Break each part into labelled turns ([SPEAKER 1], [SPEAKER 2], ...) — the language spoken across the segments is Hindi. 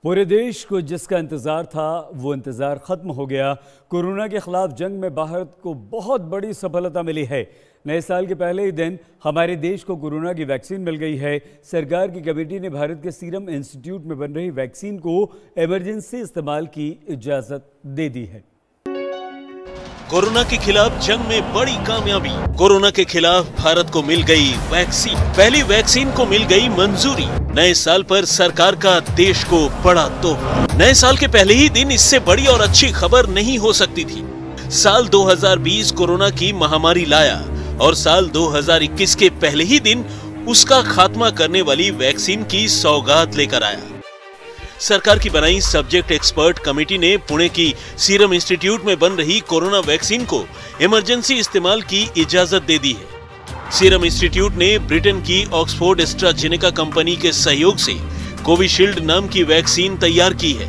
[SPEAKER 1] पूरे देश को जिसका इंतजार था वो इंतजार खत्म हो गया। कोरोना के खिलाफ जंग में भारत को बहुत बड़ी सफलता मिली है। नए साल के पहले ही दिन हमारे देश को कोरोना की वैक्सीन मिल गई है। सरकार की कमेटी ने भारत के सीरम इंस्टीट्यूट में बन रही वैक्सीन को इमरजेंसी इस्तेमाल की इजाजत दे दी है।
[SPEAKER 2] कोरोना के खिलाफ जंग में बड़ी कामयाबी। कोरोना के खिलाफ भारत को मिल गई वैक्सीन। पहली वैक्सीन को मिल गई मंजूरी। नए साल पर सरकार का देश को बड़ा तोहफा। नए साल के पहले ही दिन इससे बड़ी और अच्छी खबर नहीं हो सकती थी। साल 2020 कोरोना की महामारी लाया और साल 2021 के पहले ही दिन उसका खात्मा करने वाली वैक्सीन की सौगात लेकर आया। सरकार की बनाई सब्जेक्ट एक्सपर्ट कमेटी ने पुणे की सीरम इंस्टीट्यूट में बन रही कोरोना वैक्सीन को इमरजेंसी इस्तेमाल की इजाजत दे दी है। सीरम इंस्टीट्यूट ने ब्रिटेन की ऑक्सफोर्ड एस्ट्राजेनेका कंपनी के सहयोग से कोविशील्ड नाम की वैक्सीन तैयार की है,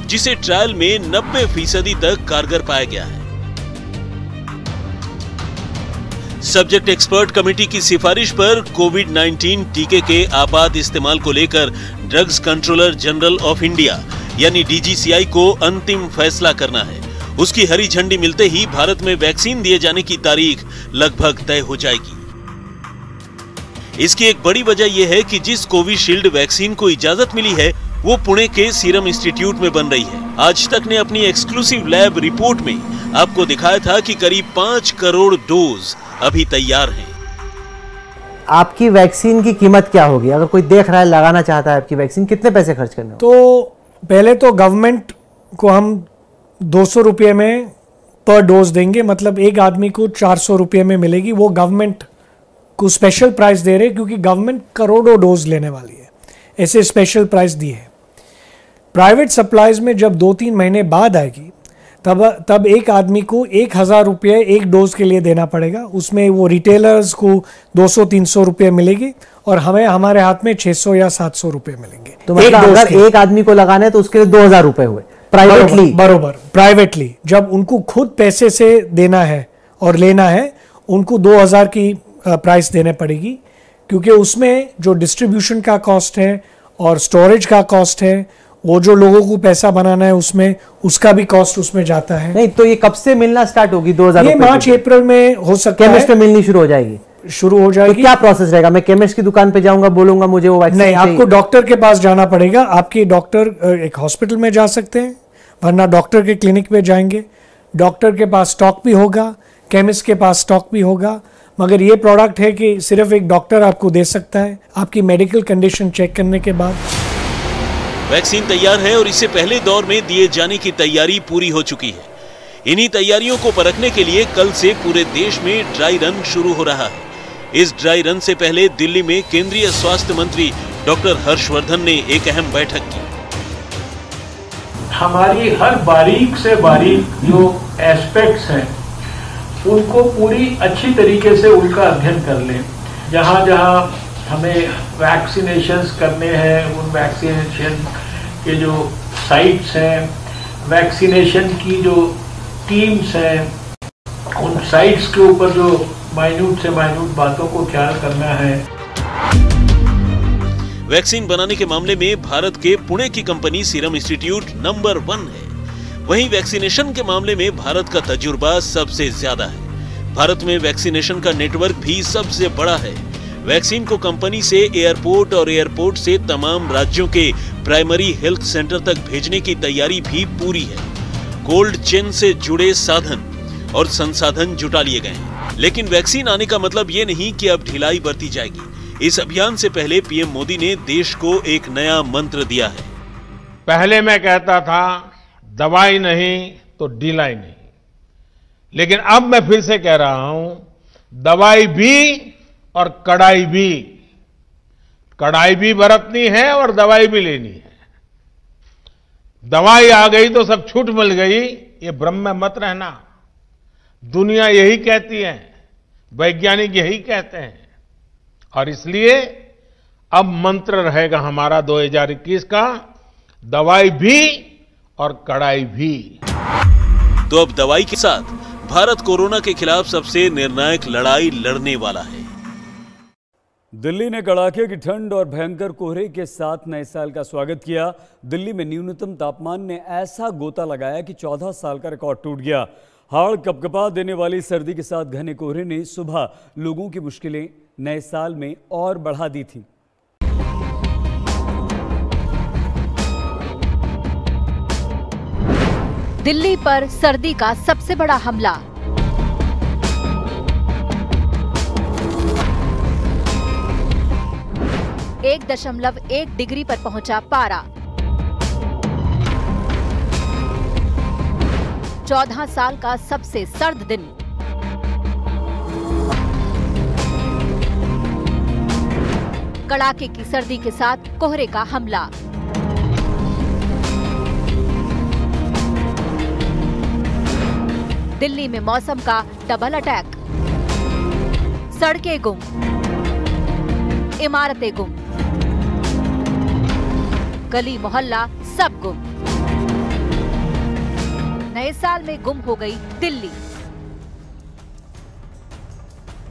[SPEAKER 2] जिसे ट्रायल में 90% तक कारगर पाया गया है। सब्जेक्ट एक्सपर्ट कमेटी की सिफारिश पर कोविड-19 टीके के आपात इस्तेमाल को लेकर drugs controller general of India यानी डीजीसीआई को अंतिम फैसला करना है। उसकी हरी झंडी मिलते ही भारत में वैक्सीन दिए जाने की तारीख लगभग तय हो जाएगी। इसकी एक बड़ी वजह यह है कि जिस कोविशील्ड वैक्सीन को इजाजत मिली है वो पुणे के सीरम इंस्टीट्यूट में बन रही है। आज तक ने अपनी एक्सक्लूसिव लैब रिपोर्ट में आपको दिखाया था कि करीब 5 करोड़ डोज अभी तैयार हैं।
[SPEAKER 3] आपकी वैक्सीन की कीमत क्या होगी? अगर कोई देख रहा है, लगाना चाहता है आपकी वैक्सीन, कितने पैसे खर्च करने होंगे?
[SPEAKER 4] तो पहले तो गवर्नमेंट को हम 200 रुपये में पर डोज देंगे, मतलब एक आदमी को 400 रुपये में मिलेगी। वो गवर्नमेंट को स्पेशल प्राइस दे रहे क्योंकि गवर्नमेंट करोड़ों डोज लेने वाली है, ऐसे स्पेशल प्राइस दी है। प्राइवेट सप्लाईज में जब 2-3 महीने बाद आएगी तब एक आदमी को 1000 रुपये एक डोज के लिए देना पड़ेगा। उसमें वो रिटेलर्स को 200-300 रुपये मिलेगी और हमें हमारे हाथ में 600 या 700 रुपये मिलेंगे।
[SPEAKER 3] तो मतलब अगर एक आदमी को लगाना है तो उसके लिए 2000 रुपये हुए प्राइवेटली।
[SPEAKER 4] बरोबर, प्राइवेटली जब उनको खुद पैसे से देना है और लेना है, उनको 2000 की प्राइस देने पड़ेगी, क्योंकि उसमें जो डिस्ट्रीब्यूशन का कॉस्ट है और स्टोरेज का कॉस्ट है, वो जो लोगों को पैसा बनाना है उसमें, उसका भी कॉस्ट उसमें जाता है।
[SPEAKER 3] नहीं तो ये कब से मिलना स्टार्ट होगी? 2000
[SPEAKER 4] ये मार्च अप्रैल में हो सकता है।
[SPEAKER 3] केमिस्ट में मिलनी शुरू हो जाएगी?
[SPEAKER 4] तो
[SPEAKER 3] क्या प्रोसेस रहेगा? मैं केमिस्ट की दुकान पे जाऊंगा, बोलूंगा मुझे वो वैक्सीन
[SPEAKER 4] नहीं, आपको डॉक्टर के पास जाना पड़ेगा। आपके डॉक्टर एक हॉस्पिटल में जा सकते हैं, वरना डॉक्टर के क्लिनिक पे जाएंगे। डॉक्टर के पास स्टॉक भी होगा, केमिस्ट के पास स्टॉक भी होगा, मगर ये प्रोडक्ट है कि सिर्फ एक डॉक्टर आपको दे सकता है आपकी मेडिकल कंडीशन चेक करने के बाद।
[SPEAKER 2] वैक्सीन तैयार है और इसे पहले दौर में दिए जाने की तैयारी पूरी हो चुकी है। इन्हीं तैयारियों को परखने के लिए कल से पूरे देश में ड्राई रन शुरू हो रहा है। इस ड्राई रन से पहले दिल्ली में केंद्रीय स्वास्थ्य मंत्री डॉक्टर हर्षवर्धन ने एक अहम बैठक की।
[SPEAKER 5] हमारी हर बारीक से बारीक जो एस्पेक्ट्स हैं उनको पूरी अच्छी तरीके से उनका अध्ययन कर लें। जहाँ जहाँ हमें वैक्सीनेशंस करने हैं, उन वैक्सीनेशन के जो साइट्स हैं, वैक्सीनेशन की जो टीम्स हैं, उन साइट्स के ऊपर जो माइन्यूट से माइन्यूट बातों को ख्याल करना है।
[SPEAKER 2] वैक्सीन बनाने के मामले में भारत के पुणे की कंपनी सीरम इंस्टीट्यूट नंबर 1 है। वहीं वैक्सीनेशन के मामले में भारत का तजुर्बा सबसे ज्यादा है। भारत में वैक्सीनेशन का नेटवर्क भी सबसे बड़ा है। वैक्सीन को कंपनी से एयरपोर्ट और एयरपोर्ट से तमाम राज्यों के प्राइमरी हेल्थ सेंटर तक भेजने की तैयारी भी पूरी है। कोल्ड चेन से जुड़े साधन और संसाधन जुटा लिए गए हैं। लेकिन वैक्सीन आने का मतलब ये नहीं कि अब ढिलाई बरती जाएगी। इस अभियान से पहले पीएम मोदी ने देश को एक नया मंत्र दिया है।
[SPEAKER 6] पहले मैं कहता था दवाई नहीं तो ढिलाई नहीं, लेकिन अब मैं फिर से कह रहा हूं दवाई भी और कड़ाई भी। कड़ाई भी बरतनी है और दवाई भी लेनी है। दवाई आ गई तो सब छूट मिल गई, ये भ्रम में मत रहना। दुनिया यही कहती है, वैज्ञानिक यही कहते हैं, और इसलिए अब मंत्र रहेगा हमारा 2021 का, दवाई भी और कड़ाई भी।
[SPEAKER 2] तो अब दवाई के साथ भारत कोरोना के खिलाफ सबसे निर्णायक लड़ाई लड़ने वाला है।
[SPEAKER 1] दिल्ली ने कड़ाके की ठंड और भयंकर कोहरे के साथ नए साल का स्वागत किया। दिल्ली में न्यूनतम तापमान ने ऐसा गोता लगाया कि 14 साल का रिकॉर्ड टूट गया। हाड़ कपकपा देने वाली सर्दी के साथ घने कोहरे ने सुबह लोगों की मुश्किलें नए साल में और बढ़ा दी थी।
[SPEAKER 7] दिल्ली पर सर्दी का सबसे बड़ा हमला। एक 1.1 डिग्री पर पहुंचा पारा। 14 साल का सबसे सर्द दिन। कड़ाके की सर्दी के साथ कोहरे का हमला। दिल्ली में मौसम का डबल अटैक। सड़कें गुम, इमारतें गुम, गली मोहल्ला सब गुम। नए साल में गुम हो गई दिल्ली।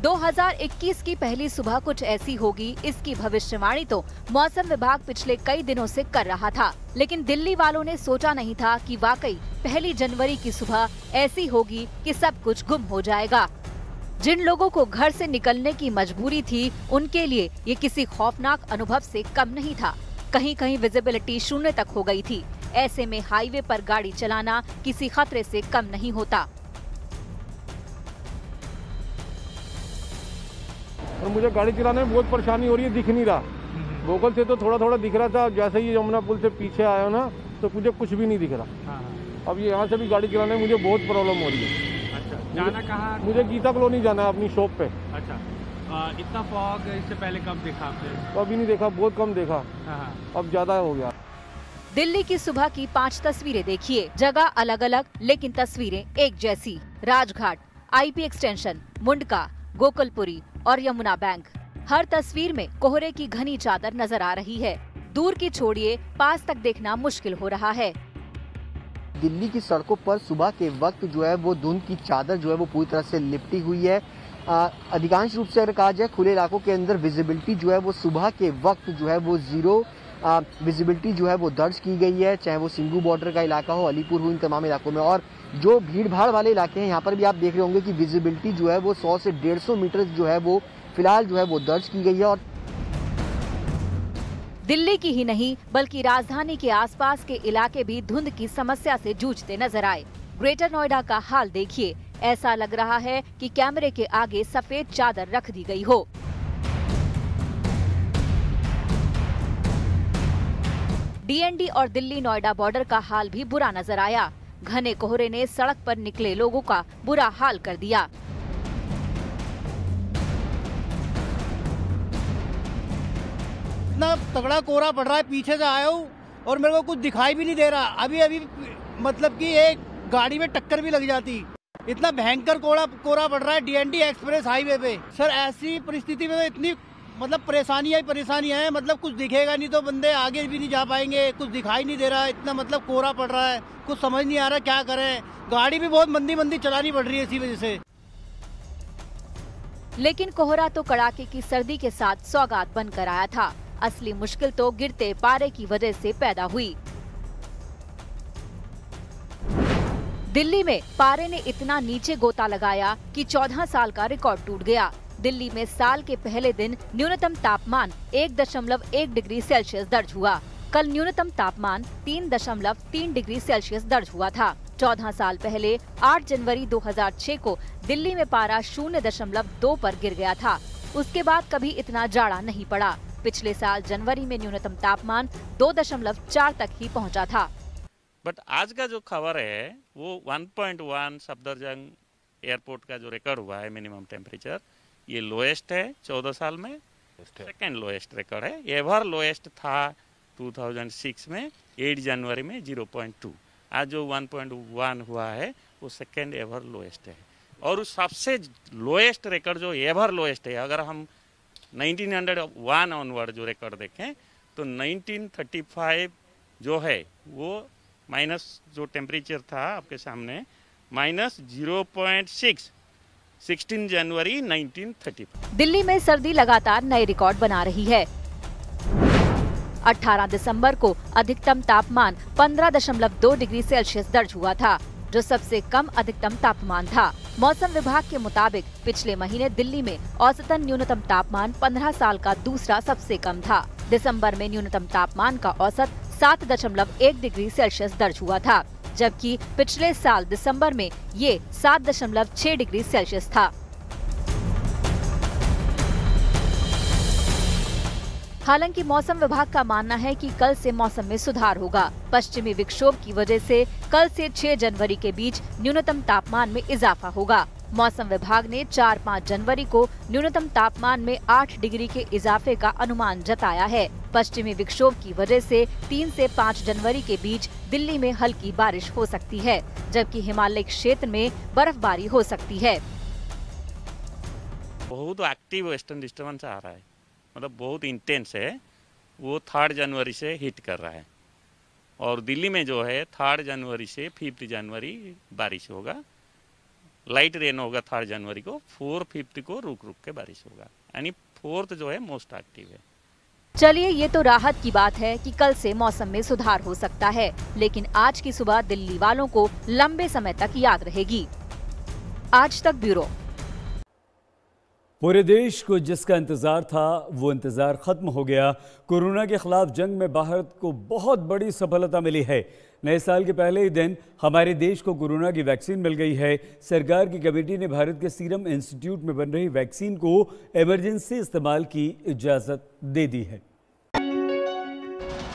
[SPEAKER 7] 2021 की पहली सुबह कुछ ऐसी होगी, इसकी भविष्यवाणी तो मौसम विभाग पिछले कई दिनों से कर रहा था, लेकिन दिल्ली वालों ने सोचा नहीं था कि वाकई पहली जनवरी की सुबह ऐसी होगी कि सब कुछ गुम हो जाएगा। जिन लोगों को घर से निकलने की मजबूरी थी, उनके लिए ये किसी खौफनाक अनुभव से कम नहीं था। कहीं कहीं विजिबिलिटी 0 तक हो गई थी। ऐसे में हाईवे पर गाड़ी चलाना किसी खतरे से कम नहीं होता।
[SPEAKER 8] और मुझे गाड़ी चलाने में बहुत परेशानी हो रही है, दिख नहीं रहा। गूगल से तो थोड़ा थोड़ा दिख रहा था, जैसे ही यमुना पुल से पीछे आया ना तो मुझे कुछ भी नहीं दिख रहा। अब ये यहाँ से भी गाड़ी चलाने में मुझे बहुत प्रॉब्लम हो रही है।
[SPEAKER 9] अच्छा, जाना कहाँ?
[SPEAKER 8] मुझे गीता कॉलोनी जाना है अपनी शॉप पे।
[SPEAKER 9] अच्छा, इतना फॉग इससे पहले कब देखा आपने?
[SPEAKER 8] कभी नहीं देखा, बहुत कम देखा। अब ज्यादा हो गया।
[SPEAKER 7] दिल्ली की सुबह की 5 तस्वीरें देखिए। जगह अलग अलग लेकिन तस्वीरें एक जैसी। राजघाट, आईपी एक्सटेंशन, मुंडका, गोकुलपुरी और यमुना बैंक। हर तस्वीर में कोहरे की घनी चादर नजर आ रही है। दूर की छोड़िए, पास तक देखना मुश्किल हो रहा है।
[SPEAKER 10] दिल्ली की सड़कों पर सुबह के वक्त जो है वो धुंध की चादर जो है वो पूरी तरह से लिपटी हुई है। अधिकांश रूप से अगर कहा जाए खुले इलाकों के अंदर विजिबिलिटी जो है वो सुबह के वक्त जो है वो 0 विजिबिलिटी जो है वो दर्ज की गई है, चाहे वो सिंघू बॉर्डर का इलाका हो, अलीपुर हो, इन तमाम इलाकों में। और जो भीड़ भाड़ वाले इलाके हैं यहाँ पर भी आप देख रहे होंगे कि विजिबिलिटी जो है वो 100 से 150 मीटर जो है वो फिलहाल जो है वो दर्ज की गई है। और
[SPEAKER 7] दिल्ली की ही नहीं बल्कि राजधानी के आसपास के इलाके भी धुंध की समस्या से जूझते नजर आए। ग्रेटर नोएडा का हाल देखिए, ऐसा लग रहा है कि कैमरे के आगे सफेद चादर रख दी गई हो। डीएनडी और दिल्ली नोएडा बॉर्डर का हाल भी बुरा नजर आया। घने कोहरे ने सड़क पर निकले लोगों का बुरा हाल कर दिया।
[SPEAKER 11] इतना तगड़ा कोहरा पड़ रहा है, पीछे से आया हूँ और मेरे को कुछ दिखाई भी नहीं दे रहा। अभी मतलब कि एक गाड़ी में टक्कर भी लग जाती। इतना भयंकर कोहरा पड़ रहा है डीएनडी एक्सप्रेस हाईवे पे। सर ऐसी परिस्थिति में तो इतनी मतलब परेशानियां हैं, मतलब कुछ दिखेगा नहीं तो बंदे आगे भी नहीं जा पाएंगे। कुछ दिखाई नहीं दे रहा है, इतना मतलब कोहरा पड़ रहा है, कुछ समझ नहीं आ रहा क्या करें। गाड़ी भी बहुत मंदी चलानी पड़ रही है इसी वजह से।
[SPEAKER 7] लेकिन कोहरा तो कड़ाके की सर्दी के साथ सौगात बनकर आया था। असली मुश्किल तो गिरते पारे की वजह से पैदा हुई। दिल्ली में पारे ने इतना नीचे गोता लगाया कि 14 साल का रिकॉर्ड टूट गया। दिल्ली में साल के पहले दिन न्यूनतम तापमान 1.1 डिग्री सेल्सियस दर्ज हुआ। कल न्यूनतम तापमान 3.3 डिग्री सेल्सियस दर्ज हुआ था। 14 साल पहले 8 जनवरी 2006 को दिल्ली में पारा 0.2 पर गिर गया था। उसके बाद कभी इतना जाड़ा नहीं पड़ा। पिछले साल जनवरी में न्यूनतम तापमान 2.4 तक ही पहुंचा था।
[SPEAKER 12] बट आज का जो खबर है वो 1.1 सफदरजंग एयरपोर्ट का जो रिकॉर्ड हुआ है मिनिमम टेम्परेचर, ये लोएस्ट है 14 साल में। सेकेंड लोएस्ट रिकॉर्ड है। एवर लोएस्ट था 2006 में 8 जनवरी में 0.2। आज जो 1.1 हुआ है वो सेकेंड एवर लोएस्ट है। और सबसे लोएस्ट रिकॉर्ड जो एवर लोएस्ट है, अगर हम 1901 ऑनवर्ड जो रिकॉर्ड देखें तो 1935 जो है वो माइनस जो टेम्परेचर था आपके सामने -0.6 16 जनवरी 1935।
[SPEAKER 7] दिल्ली में सर्दी लगातार नए रिकॉर्ड बना रही है। 18 दिसंबर को अधिकतम तापमान 15.2 डिग्री सेल्सियस दर्ज हुआ था, जो सबसे कम अधिकतम तापमान था। मौसम विभाग के मुताबिक पिछले महीने दिल्ली में औसतन न्यूनतम तापमान 15 साल का दूसरा सबसे कम था। दिसंबर में न्यूनतम तापमान का औसत 7.1 डिग्री सेल्सियस दर्ज हुआ था, जबकि पिछले साल दिसंबर में ये 7.6 डिग्री सेल्सियस था। हालांकि मौसम विभाग का मानना है कि कल से मौसम में सुधार होगा। पश्चिमी विक्षोभ की वजह से कल से 6 जनवरी के बीच न्यूनतम तापमान में इजाफा होगा। मौसम विभाग ने 4-5 जनवरी को न्यूनतम तापमान में 8 डिग्री के इजाफे का अनुमान जताया है। पश्चिमी विक्षोभ की वजह से 3 से 5 जनवरी के बीच दिल्ली में हल्की बारिश हो सकती है, जबकि हिमालय क्षेत्र में बर्फबारी हो सकती है।
[SPEAKER 12] बहुत एक्टिव वेस्टर्न डिस्टर्बेंस आ रहा है, मतलब बहुत इंटेंस है। वो 3 जनवरी से हिट कर रहा है और दिल्ली में जो है 3 जनवरी से 5 जनवरी बारिश होगा। लाइट रेन होगा 3 जनवरी को, 4-5 को रुक रुक के बारिश होगा, यानी 4th जो है मोस्ट एक्टिव है।
[SPEAKER 7] चलिए, ये तो राहत की बात है कि कल से मौसम में सुधार हो सकता है, लेकिन आज की सुबह दिल्ली वालों को लंबे समय तक याद रहेगी। आज तक ब्यूरो।
[SPEAKER 1] पूरे देश को जिसका इंतजार था वो इंतजार खत्म हो गया। कोरोना के खिलाफ जंग में भारत को बहुत बड़ी सफलता मिली है। नए साल के पहले ही दिन हमारे देश को कोरोना की वैक्सीन मिल गई है। सरकार की कमेटी ने भारत के सीरम इंस्टीट्यूट में बन रही वैक्सीन को इमरजेंसी इस्तेमाल की इजाजत दे दी है।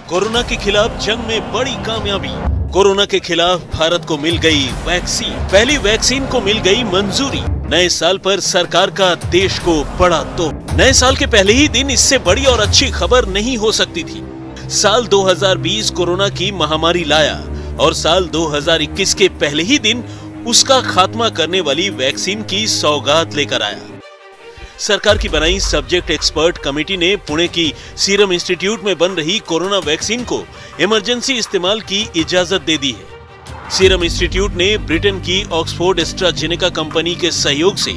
[SPEAKER 2] कोरोना के खिलाफ जंग में बड़ी कामयाबी। कोरोना के खिलाफ भारत को मिल गई वैक्सीन। पहली वैक्सीन को मिल गई मंजूरी। नए साल पर सरकार का देश को बड़ा तोहफा। नए साल के पहले ही दिन इससे बड़ी और अच्छी खबर नहीं हो सकती थी। साल 2020 कोरोना की महामारी लाया और साल 2021 के पहले ही दिन उसका खात्मा करने वाली वैक्सीन की सौगात लेकर आया। सरकार की बनाई सब्जेक्ट एक्सपर्ट कमेटी ने पुणे की सीरम इंस्टीट्यूट में बन रही कोरोना वैक्सीन को इमरजेंसी इस्तेमाल की इजाजत दे दी है। सीरम इंस्टीट्यूट ने ब्रिटेन की ऑक्सफोर्ड एस्ट्राजेनेका कंपनी के सहयोग से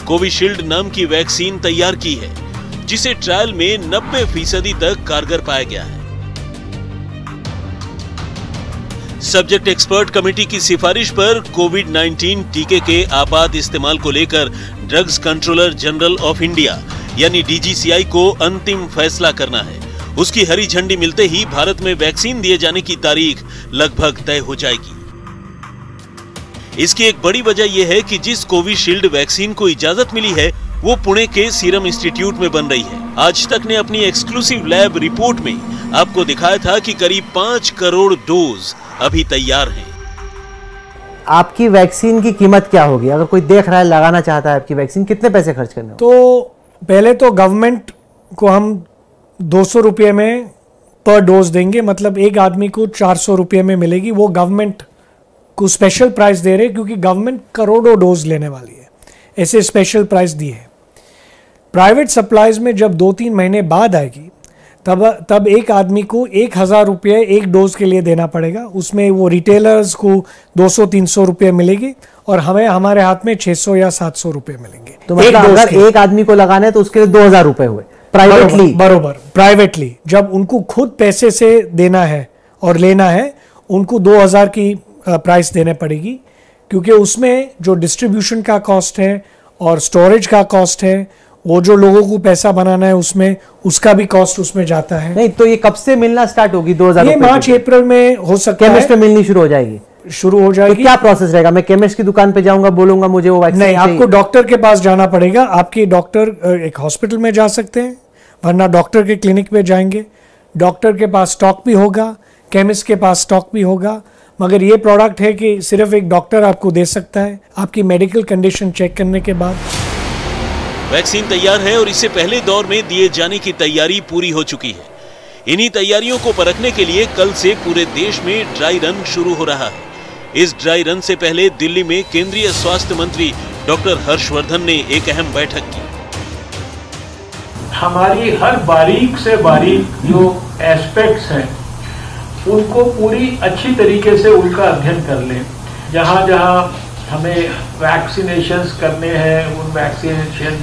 [SPEAKER 2] कोविशील्ड नाम की वैक्सीन तैयार की है, जिसे ट्रायल में 90% तक कारगर पाया गया है। सब्जेक्ट एक्सपर्ट कमेटी की सिफारिश पर कोविड-19 टीके के आपात इस्तेमाल को लेकर drugs controller general of India यानी डीजीसीआई को अंतिम फैसला करना है। उसकी हरी झंडी मिलते ही भारत में वैक्सीन दिए जाने की तारीख लगभग तय हो जाएगी। इसकी एक बड़ी वजह यह है कि जिस कोविशील्ड वैक्सीन को इजाजत मिली है वो पुणे के सीरम इंस्टीट्यूट में बन रही है। आज तक ने अपनी एक्सक्लूसिव लैब रिपोर्ट में आपको दिखाया था कि करीब 5 करोड़ डोज अभी तैयार हैं।
[SPEAKER 3] आपकी वैक्सीन की कीमत क्या होगी? अगर कोई देख रहा है, लगाना चाहता है आपकी वैक्सीन, कितने पैसे खर्च करने होंगे?
[SPEAKER 4] तो पहले तो गवर्नमेंट को हम 200 रुपये में पर डोज देंगे, मतलब एक आदमी को 400 रुपये में मिलेगी। वो गवर्नमेंट को स्पेशल प्राइस दे रहे क्योंकि गवर्नमेंट करोड़ों डोज लेने वाली है, ऐसे स्पेशल प्राइस दी है। प्राइवेट सप्लाईज में जब 2-3 महीने बाद आएगी तब एक आदमी को 1000 रुपये एक डोज के लिए देना पड़ेगा। उसमें वो रिटेलर्स को 200-300 रुपये मिलेगी और हमें हमारे हाथ में 600 या 700 रुपये मिलेंगे।
[SPEAKER 3] तो मतलब अगर एक आदमी को लगाना है तो उसके लिए 2000 रुपये हुए प्राइवेटली।
[SPEAKER 4] बरोबर, प्राइवेटली जब उनको खुद पैसे से देना है और लेना है, उनको 2000 की प्राइस देने पड़ेगी, क्योंकि उसमें जो डिस्ट्रीब्यूशन का कॉस्ट है और स्टोरेज का कॉस्ट है, वो जो लोगों को पैसा बनाना है उसमें, उसका भी कॉस्ट उसमें जाता है।
[SPEAKER 3] नहीं तो ये कब से मिलना स्टार्ट होगी? 2000
[SPEAKER 4] ये मार्च अप्रैल में हो सकता है।
[SPEAKER 3] केमिस्ट में मिलनी शुरू हो जाएगी?
[SPEAKER 4] शुरू हो जाएगी।
[SPEAKER 3] तो क्या प्रोसेस रहेगा? मैं केमिस्ट की दुकान पे जाऊंगा, बोलूंगा मुझे वो वैक्सीन
[SPEAKER 4] नहीं, आपको डॉक्टर के पास जाना पड़ेगा। आपके डॉक्टर एक हॉस्पिटल में जा सकते हैं, वरना डॉक्टर के क्लिनिक में जाएंगे। डॉक्टर के पास स्टॉक भी होगा, केमिस्ट के पास स्टॉक भी होगा, मगर ये प्रोडक्ट है कि सिर्फ एक डॉक्टर आपको दे सकता है आपकी मेडिकल कंडीशन चेक करने के बाद।
[SPEAKER 2] वैक्सीन तैयार है और इससे पहले दौर में दिए जाने की तैयारी पूरी हो चुकी है। इन्हीं तैयारियों को परखने के लिए कल से पूरे देश में ड्राई रन शुरू हो रहा है। इस ड्राई रन से पहले दिल्ली में केंद्रीय स्वास्थ्य मंत्री डॉक्टर हर्षवर्धन ने एक अहम बैठक की।
[SPEAKER 5] हमारी हर बारीक से बारीक जो एस्पेक्ट्स हैं उनको पूरी अच्छी तरीके से उनका अध्ययन कर लें। जहाँ जहाँ हमें वैक्सीनेशंस करने हैं, उन वैक्सीनेशन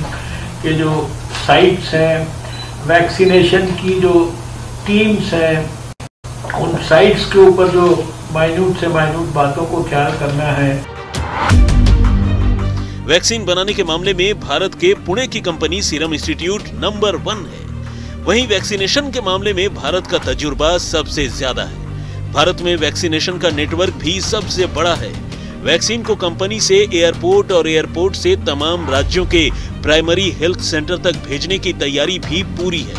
[SPEAKER 5] के जो साइट्स हैं, वैक्सीनेशन की जो टीम्स हैं, उन साइट्स के ऊपर जो माइन्यूट से माइन्यूट बातों को ख्याल करना है।
[SPEAKER 2] वैक्सीन बनाने के मामले में भारत के पुणे की कंपनी सीरम इंस्टीट्यूट नंबर 1 है। वहीं वैक्सीनेशन के मामले में भारत का तजुर्बा सबसे ज्यादा है। भारत में वैक्सीनेशन का नेटवर्क भी सबसे बड़ा है। वैक्सीन को कंपनी से एयरपोर्ट और एयरपोर्ट से तमाम राज्यों के प्राइमरी हेल्थ सेंटर तक भेजने की तैयारी भी पूरी है।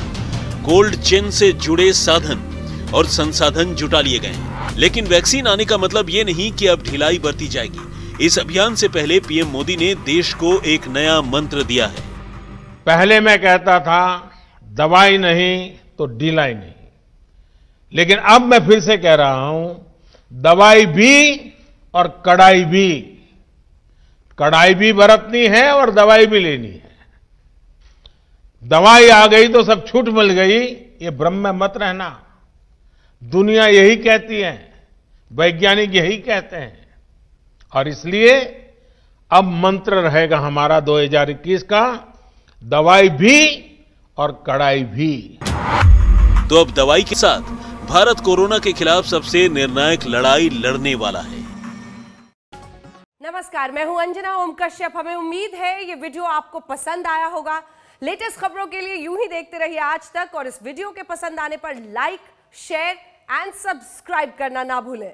[SPEAKER 2] कोल्ड चेन से जुड़े साधन और संसाधन जुटा लिए गए हैं। लेकिन वैक्सीन आने का मतलब ये नहीं कि अब ढिलाई बरती जाएगी। इस अभियान से पहले पीएम मोदी ने देश को एक नया मंत्र दिया है।
[SPEAKER 6] पहले मैं कहता था दवाई नहीं तो ढिलाई नहीं, लेकिन अब मैं फिर से कह रहा हूं दवाई भी और कड़ाई भी। कड़ाई भी बरतनी है और दवाई भी लेनी है। दवाई आ गई तो सब छूट मिल गई, ये भ्रम में मत रहना। दुनिया यही कहती है, वैज्ञानिक यही कहते हैं, और इसलिए अब मंत्र रहेगा हमारा 2021 का, दवाई भी और कड़ाई भी।
[SPEAKER 2] तो अब दवाई के साथ भारत कोरोना के खिलाफ सबसे निर्णायक लड़ाई लड़ने वाला है।
[SPEAKER 13] नमस्कार, मैं हूं अंजना ओम कश्यप। हमें उम्मीद है ये वीडियो आपको पसंद आया होगा। लेटेस्ट खबरों के लिए यूं ही देखते रहिए आज तक, और इस वीडियो के पसंद आने पर लाइक, शेयर एंड सब्सक्राइब करना ना भूलें।